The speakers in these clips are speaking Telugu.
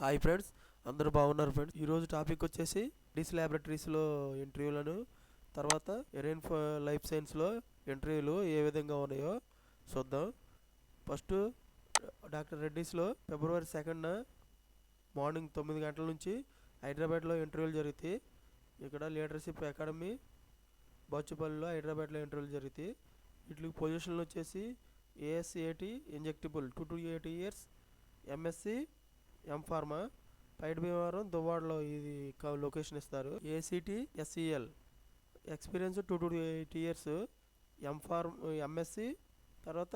హాయ్ ఫ్రెండ్స్, అందరూ బాగున్నారు ఫ్రెండ్స్. ఈరోజు టాపిక్ వచ్చేసి డిస్ ల్యాబొరేటరీస్లో ఇంటర్వ్యూలను, తర్వాత ఎరైన్ లైఫ్ సైన్స్లో ఇంటర్వ్యూలు ఏ విధంగా ఉన్నాయో చూద్దాం. ఫస్ట్ డాక్టర్ రెడ్డిస్లో ఫిబ్రవరి 2న మార్నింగ్ 9 గంటల నుంచి హైదరాబాద్లో ఇంటర్వ్యూలు జరుగుతాయి. ఇక్కడ లీడర్షిప్ అకాడమీ బాచుపల్లిలో హైదరాబాద్లో ఇంటర్వ్యూలు జరుగుతాయి. వీటికి పొజిషన్లు వచ్చేసి ASAT injectable 2 to 8 years, MSc M Pharma, Pydi Bhimavaram దువ్వాడలో ఇది లొకేషన్ ఇస్తారు. ACT SEL experience 2 to 8 years, MSc తర్వాత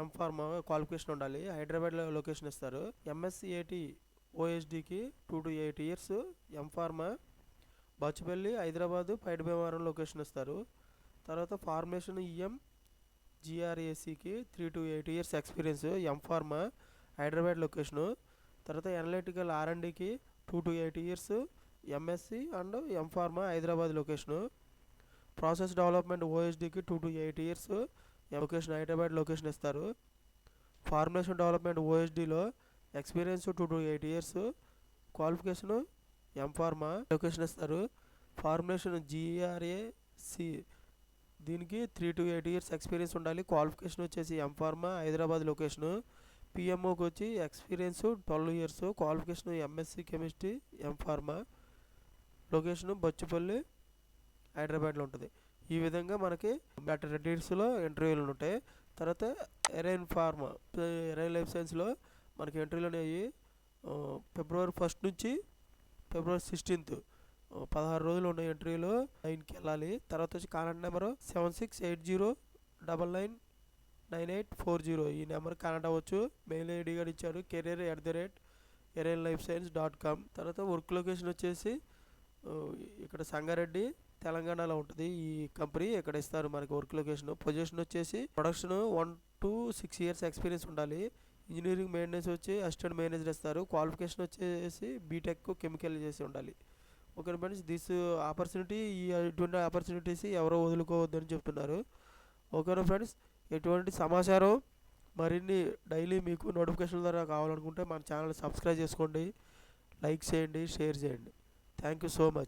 ఎంఫార్మా క్వాలిఫికేషన్ ఉండాలి. హైదరాబాద్లో లొకేషన్ ఇస్తారు. ఎంఎస్సిఏటి ఓఎస్డికి 2 to 8 years, M Pharma Bachupally Hyderabad Pydi Bhimavaram location ఇస్తారు. తర్వాత ఫార్మేషన్ ఈఎం జిఆర్ఏసికి 3 to 8 years experience, M Pharma Hyderabad location. తర్వాత అనలిటికల్ ఆర్ఎండ్కి 2 to 8 years, MSc and M Pharma Hyderabad location. Process development ఓఎస్డికి 2 to 8 years, location Hyderabad location ఇస్తారు. ఫార్మేషన్ డెవలప్మెంట్ ఓఎస్డిలో experience 2 to 8 years, qualification M Pharma location ఇస్తారు. ఫార్మేషన్ జిఆర్ఏసి దీనికి 3 to 8 years ఎక్స్పీరియన్స్ ఉండాలి. క్వాలిఫికేషన్ వచ్చేసి ఎంఫార్మా హైదరాబాద్ లొకేషను. పిఎంఓకి వచ్చి experience 12 years, qualification MSc chemistry M Pharma, location Bachupally హైదరాబాద్లో ఉంటుంది. ఈ విధంగా మనకి డాక్టర్ రెడ్డిస్లో ఇంటర్వ్యూలు ఉంటాయి. తర్వాత ఎరైన్ లైఫ్ సైన్స్లో మనకి ఇంటర్వ్యూలు అనేవి ఫిబ్రవరి 1 నుంచి ఫిబ్రవరి 16 16 రోజులు ఉన్నాయి. ఇంటర్వ్యూలో 9కి వెళ్ళాలి. తర్వాత వచ్చి కాంటాక్ట్ నెంబరు 7680999840. ఈ నెంబర్ కాంటాక్ట్ అవ్వచ్చు. మెయిల్ ఐడి కూడా ఇచ్చారు, career@erainlifescience.com. తర్వాత వర్క్ లొకేషన్ వచ్చేసి ఇక్కడ సంగారెడ్డి తెలంగాణలో ఉంటుంది. ఈ కంపెనీ ఇక్కడ ఇస్తారు మనకి వర్క్ లొకేషన్. పొజిషన్ వచ్చేసి ప్రొడక్షన్ 1 to 6 years ఎక్స్పీరియన్స్ ఉండాలి. ఇంజనీరింగ్ మెయింటెనెన్స్ వచ్చి అసిస్టెంట్ మేనేజర్ ఇస్తారు. క్వాలిఫికేషన్ వచ్చేసి బీటెక్ కెమికల్ చేసి ఉండాలి. ఓకే ఫ్రెండ్స్, దిస్ ఆపర్చునిటీ ఇటువంటి ఆపర్చునిటీస్ ఎవరో వదులుకోవద్దని చెప్తున్నారు. ఓకేనా ఫ్రెండ్స్, ఎటువంటి సమాచారం మరిన్ని డైలీ మీకు నోటిఫికేషన్ ద్వారా కావాలనుకుంటే మన ఛానల్ సబ్స్క్రైబ్ చేసుకోండి, లైక్ చేయండి, షేర్ చేయండి. Thank you so much.